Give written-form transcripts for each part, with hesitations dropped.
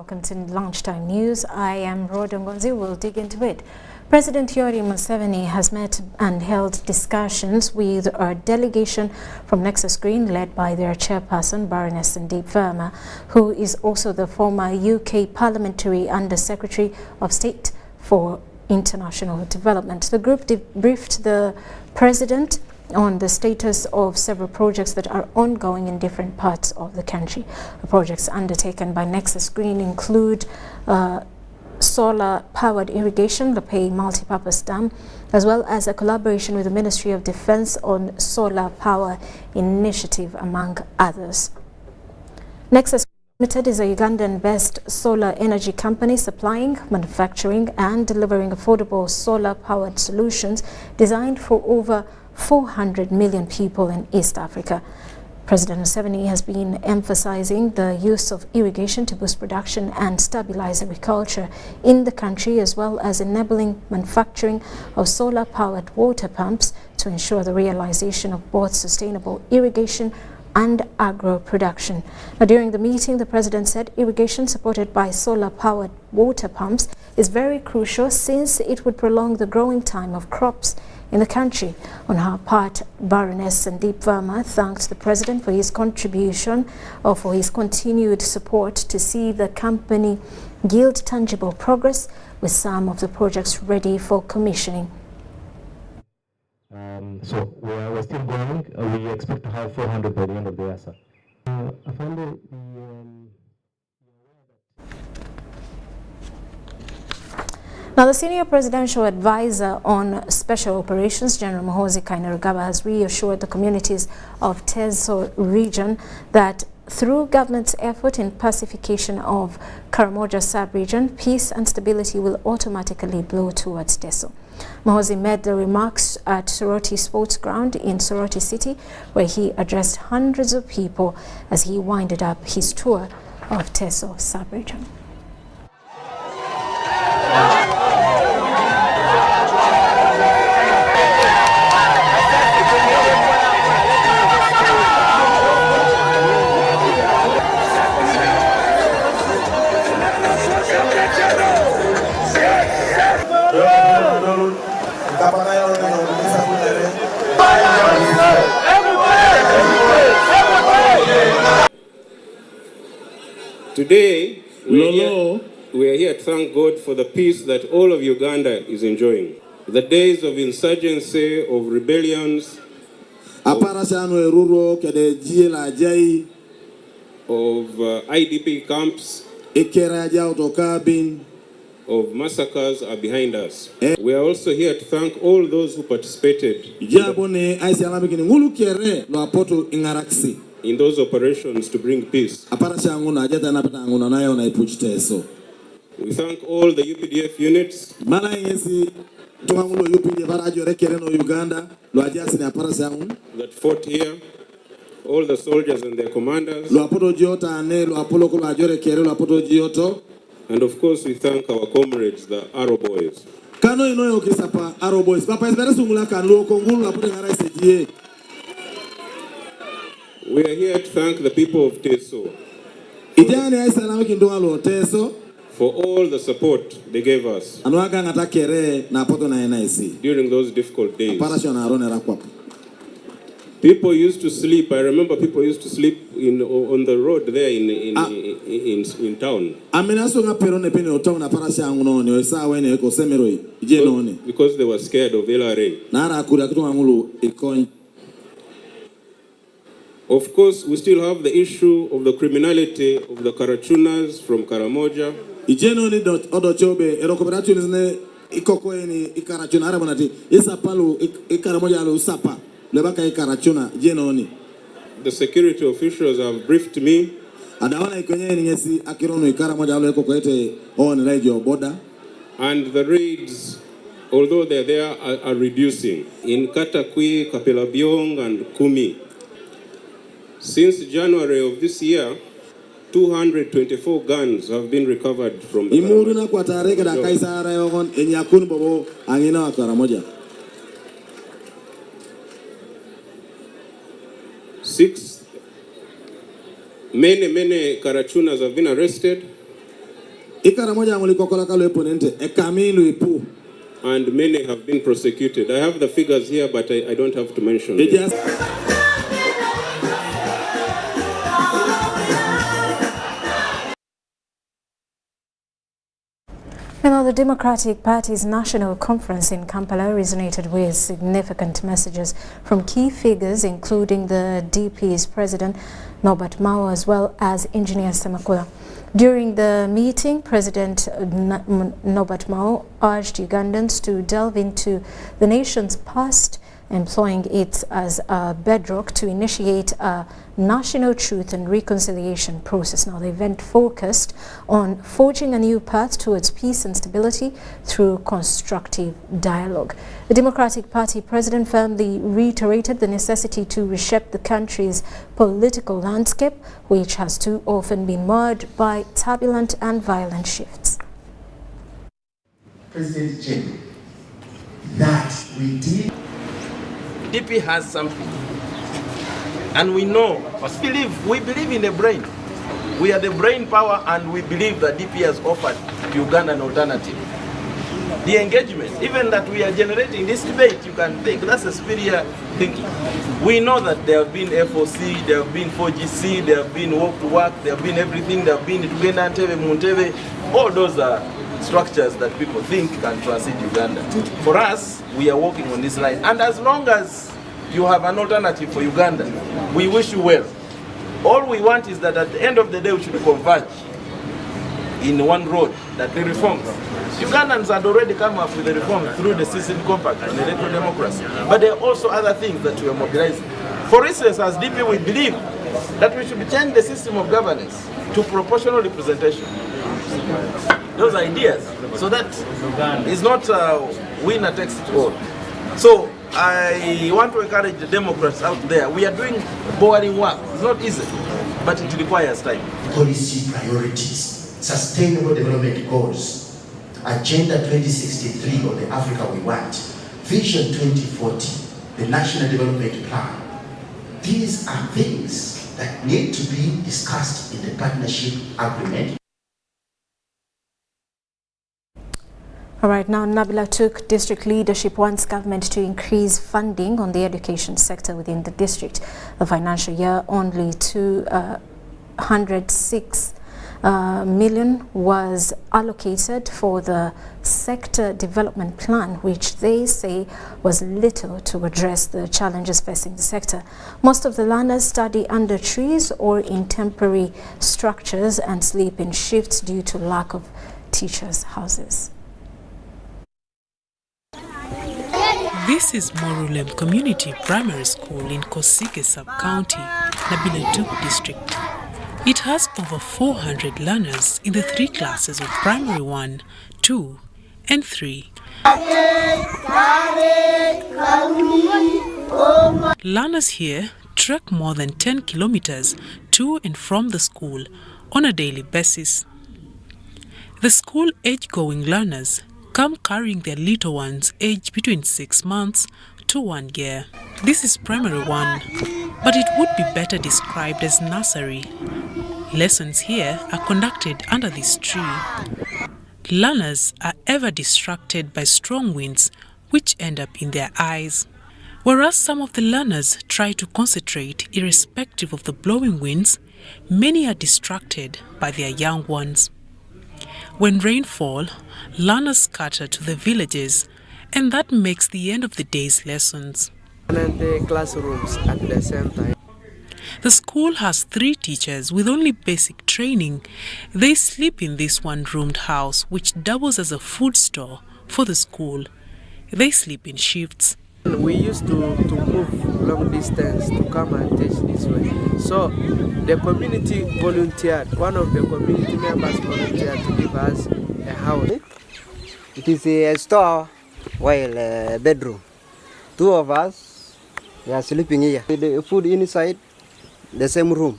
welcome to Lunchtime News. I am Rhoda Ngonzi. We'll dig into it. President Yoweri Museveni has met and held discussions with a delegation from Nexus Green led by their chairperson, Baroness Sandeep Verma, who is also the former UK Parliamentary Under Secretary of State for International Development. The group briefed the president on the status of several projects that are ongoing in different parts of the country. The projects undertaken by Nexus Green include solar-powered irrigation, the Pay multipurpose dam, as well as a collaboration with the Ministry of Defense on solar power initiative, among others. Nexus Limited is a Ugandan-based solar energy company supplying, manufacturing and delivering affordable solar-powered solutions designed for over 400 million people in East Africa. President Museveni has been emphasizing the use of irrigation to boost production and stabilize agriculture in the country, as well as enabling manufacturing of solar-powered water pumps to ensure the realization of both sustainable irrigation and agro production. Now, during the meeting, the president said irrigation supported by solar-powered water pumps is very crucial since it would prolong the growing time of crops in the country. On her part, Baroness Sandeep Verma thanked the president for his contribution or for his continued support to see the company yield tangible progress with some of the projects ready for commissioning. So we're still going. We expect to have 400 by the end of the year, sir. I found Now, the senior presidential advisor on special operations, General Muhoozi Kainerugaba, has reassured the communities of Teso region that through government's effort in pacification of Karamoja sub-region, peace and stability will automatically blow towards Teso. Muhoozi made the remarks at Soroti Sports Ground in Soroti City, where he addressed hundreds of people as he winded up his tour of Teso sub-region. Today, we are here to thank God for the peace that all of Uganda is enjoying. The days of insurgency, of rebellions, of IDP camps, of massacres are behind us. We are also here to thank all those who participated in those operations to bring peace. We thank all the UPDF units that fought here, all the soldiers and their commanders, and of course we thank our comrades, the Arrow Boys. We are here to thank the people of Teso for all the support they gave us during those difficult days. People used to sleep. I remember people used to sleep on the road there in town. Because they were scared of LRA. Of course, we still have the issue of the criminality of the Karachunas from Karamoja. The security officials have briefed me. And the raids, although they're there, are reducing. In Katakwi, Kapelabyong, and Kumi. Since January of this year, 224 guns have been recovered from the many Karachunas have been arrested. And many have been prosecuted. I have the figures here, but I don't have to mention them. The Democratic Party's national conference in Kampala resonated with significant messages from key figures, including the DP's president, Norbert Mao, as well as Engineer Semakula. During the meeting, President Norbert Mao urged Ugandans to delve into the nation's past, employing it as a bedrock to initiate a national truth and reconciliation process. Now, the event focused on forging a new path towards peace and stability through constructive dialogue. The Democratic Party president firmly reiterated the necessity to reshape the country's political landscape, which has too often been marred by turbulent and violent shifts. President Jim, that we did. DP has something, and we know, we believe in the brain. We are the brain power, and we believe that DP has offered Uganda an alternative. The engagement, even that we are generating this debate, you can think that's a superior thinking. We know that there have been FOC, there have been 4GC, there have been walk to work, there have been everything, there have been Tugenda, Ntebe, Muntebe. All those are structures that people think can transit Uganda. For us, we are working on this line. And as long as you have an alternative for Uganda, we wish you well. All we want is that at the end of the day, we should converge in one road, that the reforms. Ugandans had already come up with the reform through the Citizen Compact and electoral democracy. But there are also other things that we are mobilizing. For instance, as DP, we believe that we should change the system of governance to proportional representation. Those ideas, so that is not winner takes it all. So I want to encourage the Democrats out there. We are doing boring work. It's not easy, but it requires time. Policy priorities, sustainable development goals, Agenda 2063 of the Africa we want, Vision 2040, the National Development Plan. These are things that need to be discussed in the partnership agreement. All right, now Nabila took district leadership wants government to increase funding on the education sector within the district. The financial year only 206 million was allocated for the sector development plan, which they say was little to address the challenges facing the sector. Most of the learners study under trees or in temporary structures and sleep in shifts due to lack of teachers' houses. This is Morulem Community Primary School in Kosike Sub-County, Nabiletuk District. It has over 400 learners in the 3 classes of Primary 1, 2, and 3. Learners here trek more than 10 kilometers to and from the school on a daily basis. The school age-going learners come carrying their little ones aged between 6 months to 1 year. This is Primary 1, but it would be better described as nursery. Lessons here are conducted under this tree. Learners are ever distracted by strong winds which end up in their eyes. Whereas some of the learners try to concentrate irrespective of the blowing winds, many are distracted by their young ones. When rain falls, learners scatter to the villages, and that makes the end of the day's lessons. And the classrooms at the same time. The school has 3 teachers with only basic training. They sleep in this one-roomed house, which doubles as a food store for the school. They sleep in shifts. We used to move long distance to come and teach this way. So the community volunteered, one of the community members volunteered to give us a house. It is a store while a bedroom. 2 of us, we are sleeping here. The food inside the same room.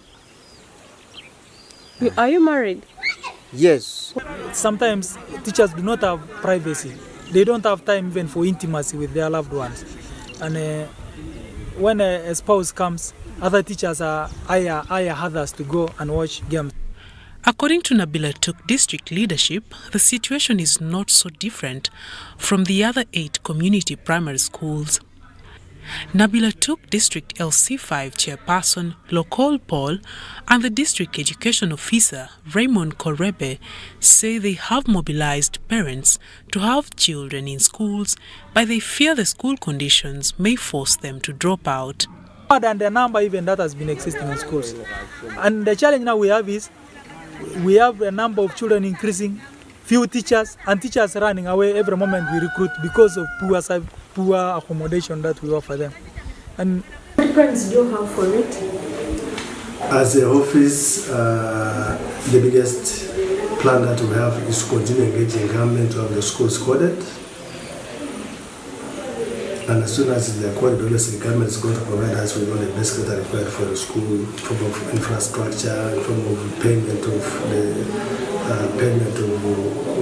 Are you married? Yes. Sometimes teachers do not have privacy. They don't have time even for intimacy with their loved ones. And when a spouse comes, other teachers hire others to go and watch games. According to Nabila Tuk district leadership, the situation is not so different from the other 8 community primary schools. Nabila Tuk District LC5 Chairperson Lokol Paul and the District Education Officer Raymond Korebe say they have mobilized parents to have children in schools, but they fear the school conditions may force them to drop out. And the number even that has been existing in schools. And the challenge now we have is, we have a number of children increasing, few teachers, and teachers running away every moment we recruit because of poor accommodation that we offer them. And what plans do you have for it? As an office, the biggest plan that we have is to continue engaging government to have the schools coded. And as soon as they are coded, obviously the government is going to provide us with all the basics that are required for the school, in form of infrastructure, in form of payment of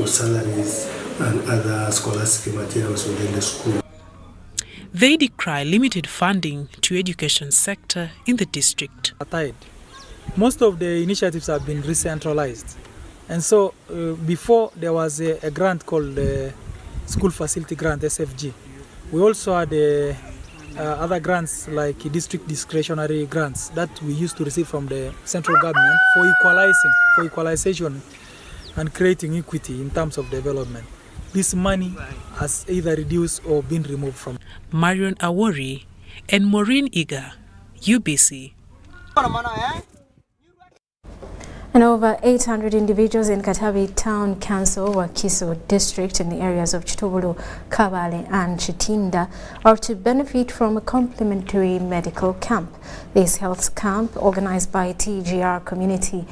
salaries and other scholastic materials within the school. They decry limited funding to education sector in the district. Most of the initiatives have been decentralized. And so before there was a grant called the School Facility Grant, SFG. We also had other grants like district discretionary grants that we used to receive from the central government for equalization and creating equity in terms of development. This money has either reduced or been removed from. Marion Awori and Maureen Iga, UBC. And over 800 individuals in Katavi Town Council, Wakiso District in the areas of Chitobolo, Kabale and Chitinda are to benefit from a complimentary medical camp. This health camp, organized by TGR Community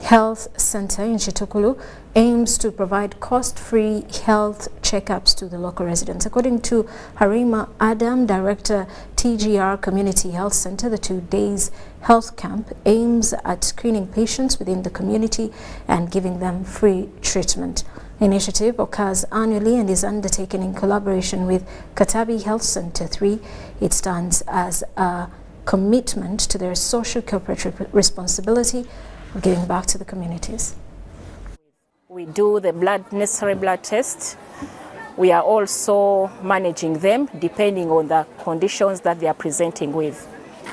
Health Center in Chitokulu, aims to provide cost-free health checkups to the local residents. According to Harima Adam, Director, TGR Community Health Center, the 2 days health camp aims at screening patients within the community and giving them free treatment. The initiative occurs annually and is undertaken in collaboration with Katavi Health Center 3. It stands as a commitment to their social corporate responsibility of giving back to the communities. We do the necessary blood tests. We are also managing them depending on the conditions that they are presenting with.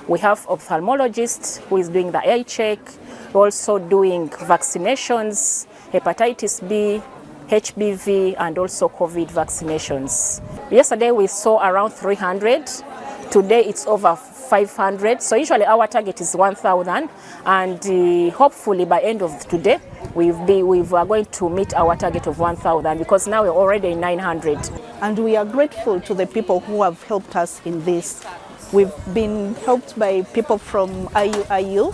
We have ophthalmologists who is doing the eye check. We're also doing vaccinations, hepatitis B, HBV, and also COVID vaccinations. Yesterday we saw around 300. Today it's over 500. So usually our target is 1,000, and hopefully by end of today we are going to meet our target of 1,000, because now we're already in 900. And we are grateful to the people who have helped us in this. We've been helped by people from IU,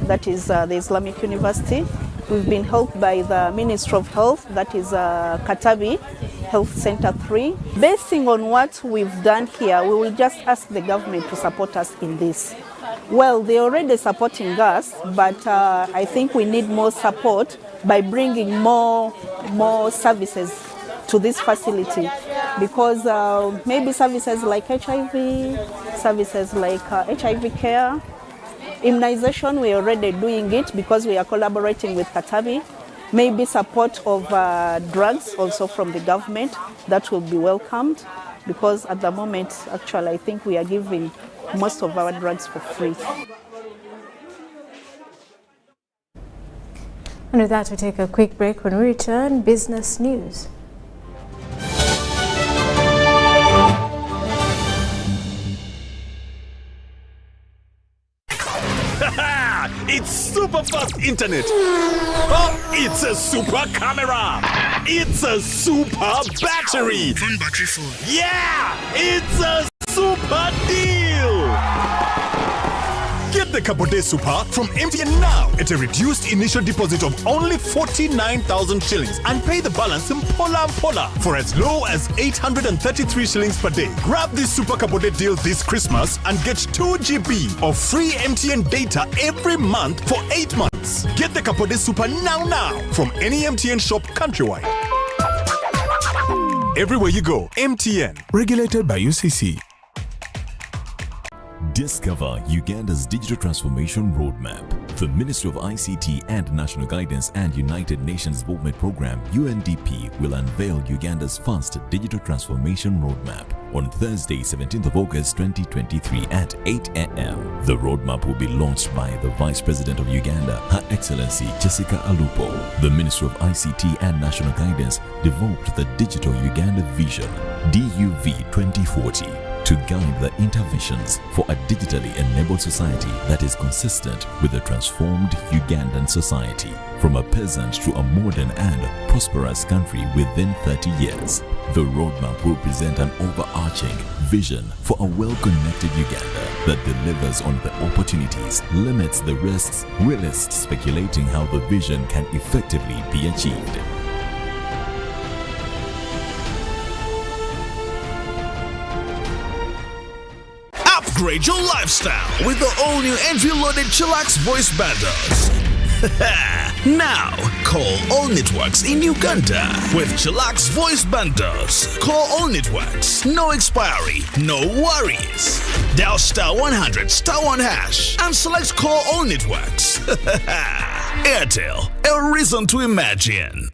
that is the Islamic University. We've been helped by the Ministry of Health, that is Katavi Health Center 3. Basing on what we've done here, we will just ask the government to support us in this. Well, they're already supporting us, but I think we need more support by bringing more services to this facility, because maybe services like HIV, services like HIV care, immunization, we're already doing it because we are collaborating with Katavi. Maybe support of drugs also from the government, that will be welcomed, because at the moment, actually, I think we are giving most of our drugs for free. And with that, we take a quick break. When we return, business news. It's super fast internet. Oh, it's a super camera. It's a super battery. Phone battery full. Yeah, it's a super deal. Get the Kabode Super from MTN now at a reduced initial deposit of only 49,000 shillings and pay the balance in Pola for as low as 833 shillings per day. Grab this Super Kabode deal this Christmas and get 2 GB of free MTN data every month for 8 months. Get the Kabode Super now from any MTN shop countrywide. Everywhere you go, MTN. Regulated by UCC. Discover Uganda's digital transformation roadmap. The Ministry of ICT and National Guidance and United Nations Development Program UNDP will unveil Uganda's first digital transformation roadmap on Thursday, 17th of August 2023 at 8 a.m. The roadmap will be launched by the Vice President of Uganda, Her Excellency Jessica Alupo. The Ministry of ICT and National Guidance developed the Digital Uganda Vision, DUV 2040, to guide the interventions for a digitally enabled society that is consistent with a transformed Ugandan society, from a peasant to a modern and prosperous country within 30 years. The roadmap will present an overarching vision for a well-connected Uganda that delivers on the opportunities, limits the risks, realists speculating how the vision can effectively be achieved. Upgrade your lifestyle with the all-new entry-loaded Chillax voice bundles. Now, call all networks in Uganda with Chillax voice bundles. Call all networks, no expiry, no worries. Dial *100 *1# and select call all networks. Airtel, a reason to imagine.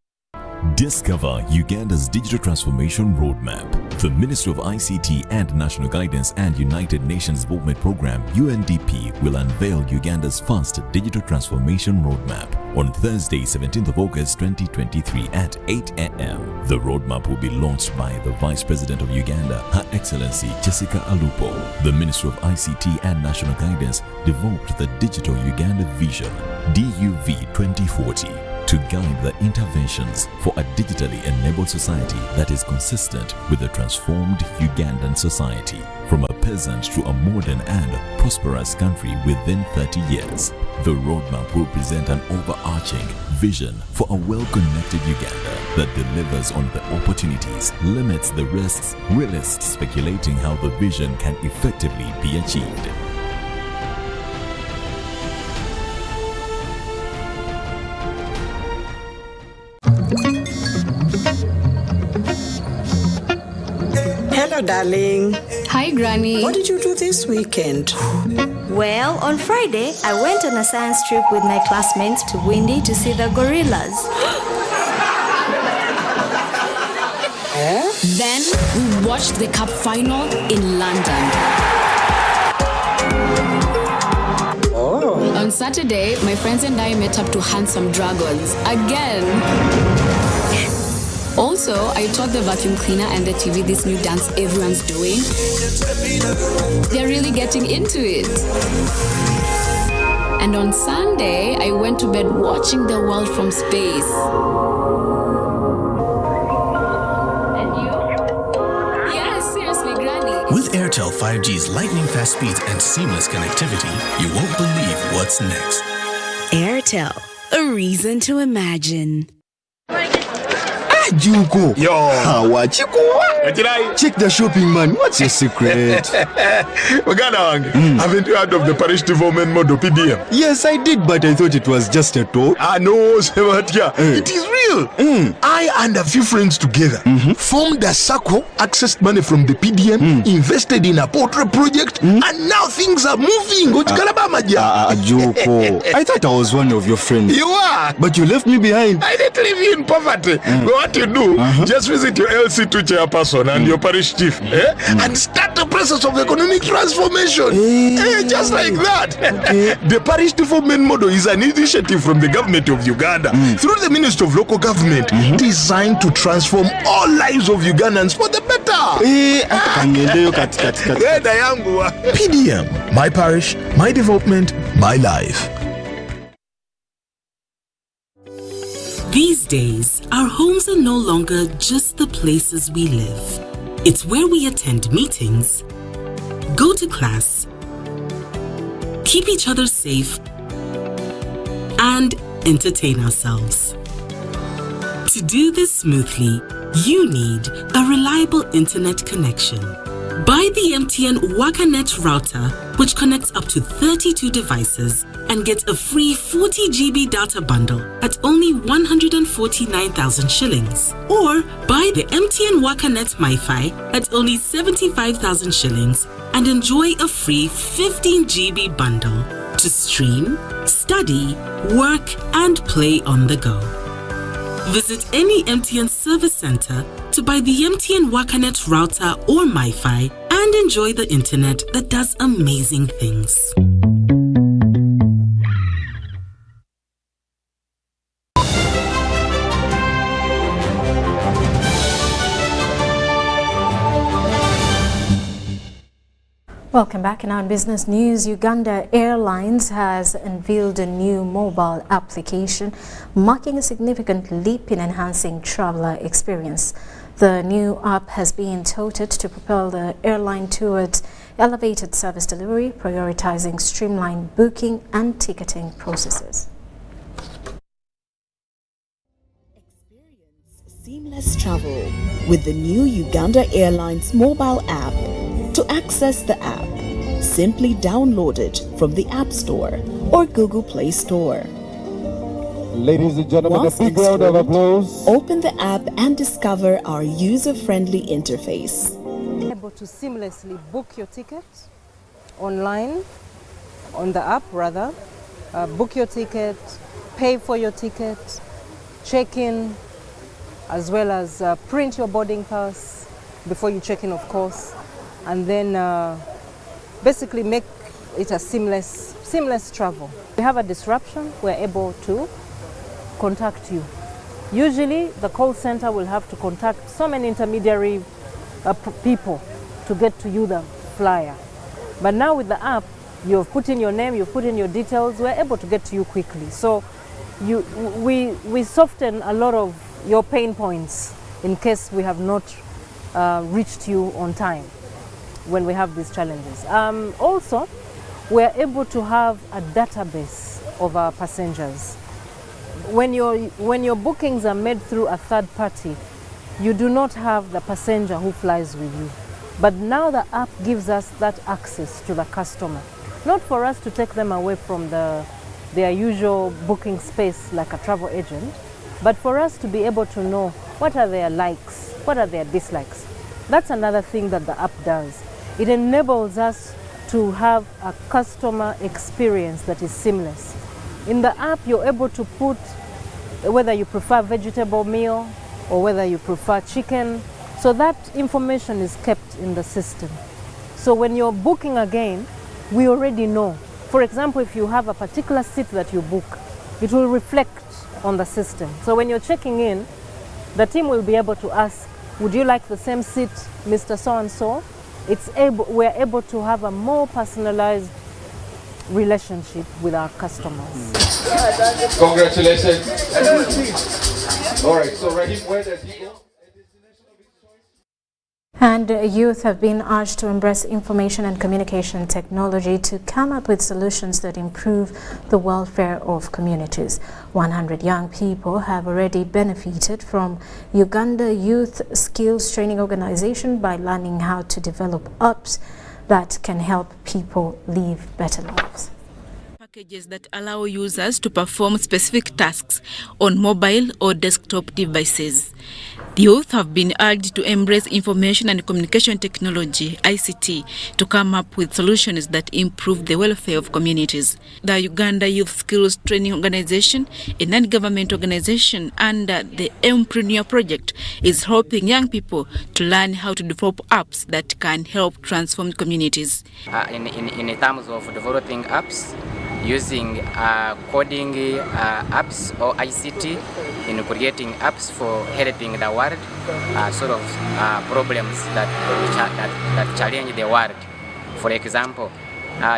Discover Uganda's digital transformation roadmap. The Ministry of ICT and National Guidance and United Nations Development Program UNDP will unveil Uganda's first digital transformation roadmap on Thursday, 17th of August 2023 at 8 a.m. The roadmap will be launched by the Vice President of Uganda, Her Excellency Jessica Alupo. The Ministry of ICT and National Guidance developed the Digital Uganda Vision, DUV 2040, to guide the interventions for a digitally enabled society that is consistent with a transformed Ugandan society, from a peasant to a modern and prosperous country within 30 years. The roadmap will present an overarching vision for a well-connected Uganda that delivers on the opportunities, limits the risks, realists speculating how the vision can effectively be achieved. Hello, darling. Hi, Granny. What did you do this weekend? Well, on Friday, I went on a science trip with my classmates to Windy to see the gorillas. Then, we watched the Cup final in London. Oh. On Saturday, my friends and I met up to hunt some dragons. Again. Also, I taught the vacuum cleaner and the TV this new dance everyone's doing. They're really getting into it. And on Sunday, I went to bed watching the world from space. And you? Yes, seriously, Granny. With Airtel 5G's lightning-fast speeds and seamless connectivity, you won't believe what's next. Airtel, a reason to imagine. Juko. Yo. Check the shopping, man. What's your secret? Haven't you heard of the Parish Development Model PDM? Yes, I did, but I thought it was just a talk. No, it is real. I and a few friends together formed a circle, accessed money from the PDM, invested in a portrait project, and now things are moving. Juko. I thought I was one of your friends. You are. But you left me behind. I didn't leave you in poverty. What you do, just visit your LC2 chairperson and your parish chief and start the process of economic transformation. Just like that. The Parish Development Model is an initiative from the government of Uganda through the Ministry of Local Government designed to transform all lives of Ugandans for the better. PDM, my parish, my development, my life. These days, our homes are no longer just the places we live. It's where we attend meetings, go to class, keep each other safe, and entertain ourselves. To do this smoothly, you need a reliable internet connection. Buy the MTN WakaNet router which connects up to 32 devices and gets a free 40 GB data bundle at only 149,000 shillings. Or buy the MTN WakaNet MiFi at only 75,000 shillings and enjoy a free 15 GB bundle to stream, study, work, and play on the go. Visit any MTN service center to buy the MTN WakaNet router or MiFi and enjoy the internet that does amazing things. Welcome back. Now in business news, Uganda Airlines has unveiled a new mobile application, marking a significant leap in enhancing traveler experience. The new app has been touted to propel the airline towards elevated service delivery, prioritizing streamlined booking and ticketing processes. Seamless travel with the new Uganda Airlines mobile app. To access the app, simply download it from the App Store or Google Play Store. Ladies and gentlemen, a big round of applause. Open the app and discover our user-friendly interface. Able to seamlessly book your ticket online, on the app rather, book your ticket, pay for your ticket, check in, as well as print your boarding pass before you check in, of course, and then basically make it a seamless travel. If we have a disruption, we're able to contact you. Usually the call center will have to contact so many intermediary people to get to you the flyer. But now with the app, you've put in your name, you've put in your details, we're able to get to you quickly. So we soften a lot of your pain points in case we have not reached you on time when we have these challenges. Also, we're able to have a database of our passengers. When your bookings are made through a third party, you do not have the passenger who flies with you. But now the app gives us that access to the customer. Not for us to take them away from their usual booking space like a travel agent, but for us to be able to know what are their likes, what are their dislikes. That's another thing that the app does. It enables us to have a customer experience that is seamless. In the app, you're able to put whether you prefer vegetable meal or whether you prefer chicken. So that information is kept in the system. So when you're booking again, we already know. For example, if you have a particular seat that you book, it will reflect on the system. So when you're checking in, the team will be able to ask, would you like the same seat, Mr. So-and-so? We're able to have a more personalized relationship with our customers. Congratulations. All right, so Rahim, where does he go? And youth have been urged to embrace information and communication technology to come up with solutions that improve the welfare of communities. 100 young people have already benefited from Uganda Youth Skills Training Organization by learning how to develop apps that can help people live better lives. Packages that allow users to perform specific tasks on mobile or desktop devices. The youth have been urged to embrace information and communication technology, ICT, to come up with solutions that improve the welfare of communities. The Uganda Youth Skills Training Organization, a non-government organization under the Empreneur project, is helping young people to learn how to develop apps that can help transform communities. In terms of developing apps, using coding apps or ICT in creating apps for helping the world, problems that challenge the world. For example,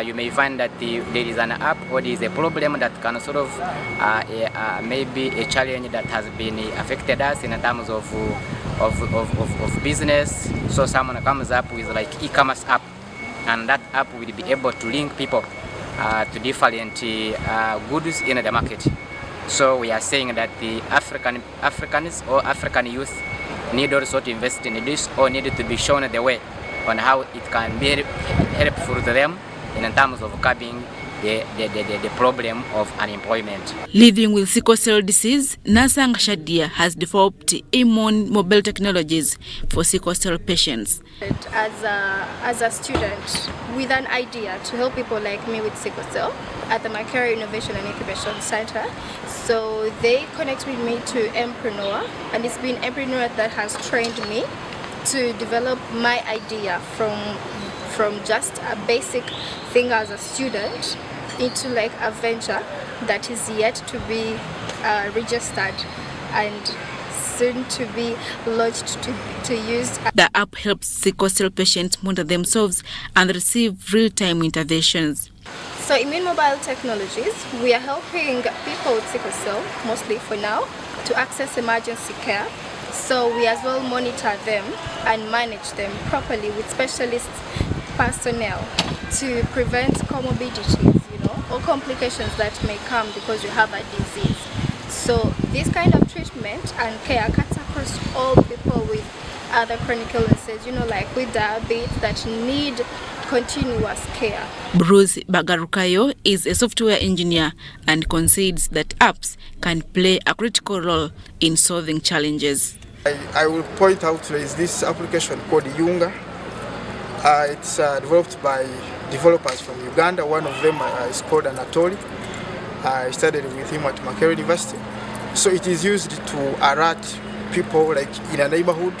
you may find that there is an app or there is a problem that can maybe a challenge that has been affected us in terms of business. So someone comes up with like e-commerce app, and that app will be able to link people to different goods in the market. So we are saying that the Africans or African youth need also to invest in this, or need to be shown the way on how it can be helpful to them in terms of curbing the problem of unemployment. Living with sickle cell disease, Nasang Shadia has developed immune mobile technologies for sickle cell patients. As a student with an idea to help people like me with sickle cell at the Macquarie Innovation and Incubation Center. So they connected me to Empreneur, and it's been Empreneur that has trained me to develop my idea from just a basic thing as a student into like a venture that is yet to be registered and soon to be launched to use. The app helps sickle cell patients monitor themselves and receive real-time interventions. So Immune Mobile Technologies, we are helping people with sickle cell, mostly for now, to access emergency care. So we as well monitor them and manage them properly with specialist personnel to prevent comorbidities, or complications that may come because you have a disease. So this kind of treatment and care cuts across all people with other chronic illnesses, like with diabetes that need continuous care. Bruce Bagarukayo is a software engineer and concedes that apps can play a critical role in solving challenges. I will point out is this application called Yunga. It's developed by developers from Uganda. One of them is called Anatoli. I studied with him at Macquarie University. So it is used to alert people like in a neighborhood.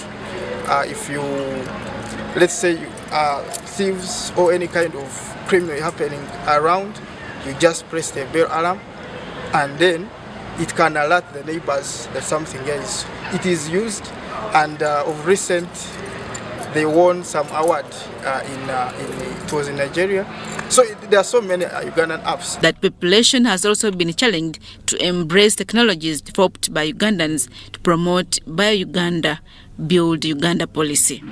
If you, let's say, thieves or any kind of criminal happening around, you just press the bell alarm and then it can alert the neighbors that something else. It is used, and of recent they won some award it was in Nigeria. So there are so many Ugandan apps. That population has also been challenged to embrace technologies developed by Ugandans to promote Buy Uganda, Build Uganda policy.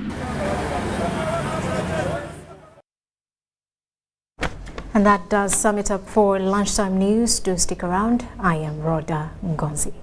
And that does sum it up for lunchtime news. Do stick around. I am Rhoda Ngonzi.